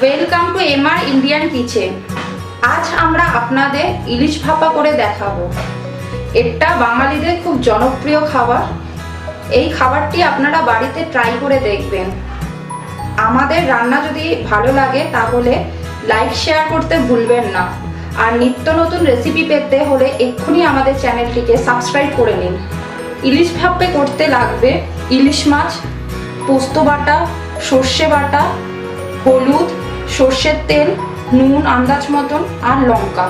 Welcome to MR Indian kitchen. আজ আমরা আপনাদের ইলিশ ভাপা করে দেখাবো। এটা বাঙালিদের খুব জনপ্রিয় খাবার। এই খাবারটি আপনারা বাড়িতে ট্রাই করে দেখবেন। আমাদের রান্না যদি ভালো লাগে তাহলে লাইক শেয়ার করতে ভুলবেন না। আর নিত্য নতুন রেসিপি পেতে হলে এক্ষুনি আমাদের চ্যানেলটিকে সাবস্ক্রাইব করে নিন। ইলিশ ভাপে করতে লাগবে ইলিশ মাছ, পোস্ত বাটা, সর্ষে বাটা, হলুদ, সর্ষের তেল, নুন আন্দাজ মতন আর লঙ্কা।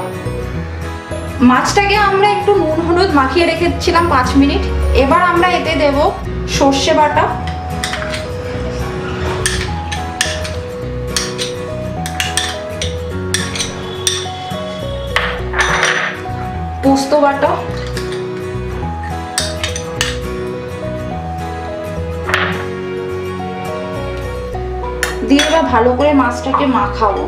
মাছটাকে আমরা একটু নুন হলুদ মাখিয়ে রেখেছিলাম 5 মিনিট। এবার আমরা এতে দেব সর্ষে বাটা, পোস্ত বাটা, দিয়ে এবার ভালো করে মাছটাকে মাখাবো।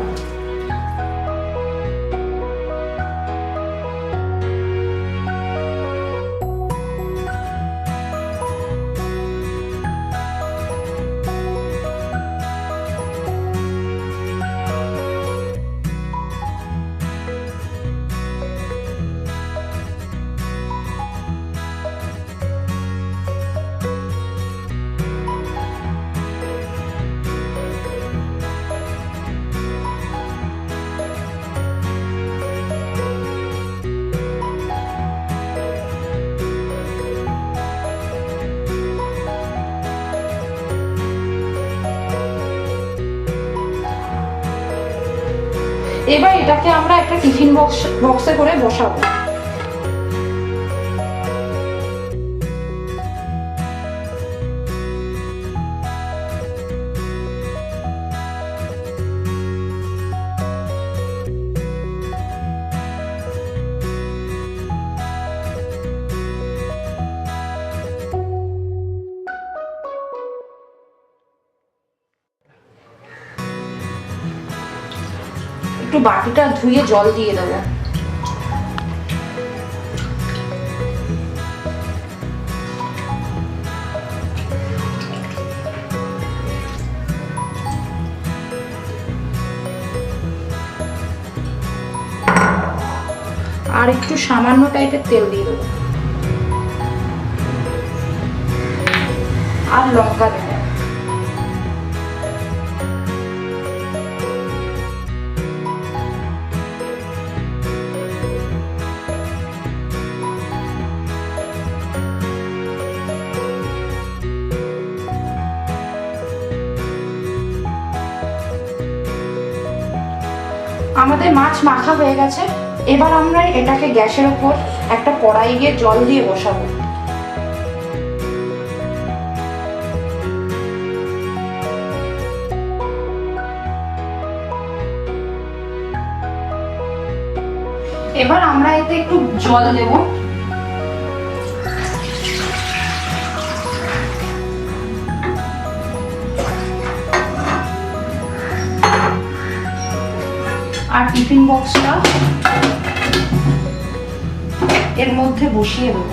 এবার এটাকে আমরা একটা টিফিন বক্সে করে বসাবো। একটু বাটিটা ধুয়ে জল দিয়ে দেবো। আর একটু সামান্য টাইপের তেল দিয়ে দেবো আর লঙ্কা দেবো। আমাদের মাছ মাখা হয়ে গেছে। এবার আমরা এটাকে গ্যাসের উপর একটা কড়াইয়ে জল দিয়ে বসাবো। এবার আমরা এতে একটু জল দেব। আর টিফিন বক্সটা এর মধ্যে বসিয়ে দেব।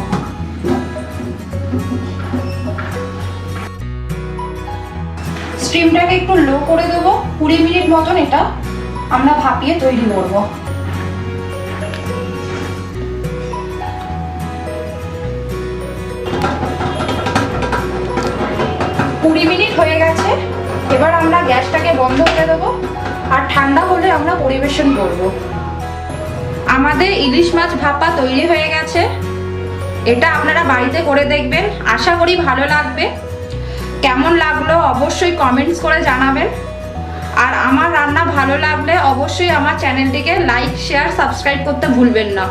স্টিমটাকে একটু লো করে দেব। 20 মিনিট মতন এটা আমরা ভাপিয়ে তৈরি করব। 20 মিনিট হয়ে গেছে। এবার আমরা গ্যাসটাকে বন্ধ করে দেবো আর ঠান্ডা হলে আমরা পরিবেশন করব। আমাদের ইলিশ মাছ ভাপা তৈরি হয়ে গেছে। এটা আপনারা বাড়িতে করে দেখবেন, আশা করি ভালো লাগবে। কেমন লাগলো অবশ্যই কমেন্টস করে জানাবেন। আর আমার রান্না ভালো লাগলে অবশ্যই আমার চ্যানেলটিকে লাইক শেয়ার সাবস্ক্রাইব করতে ভুলবেন না।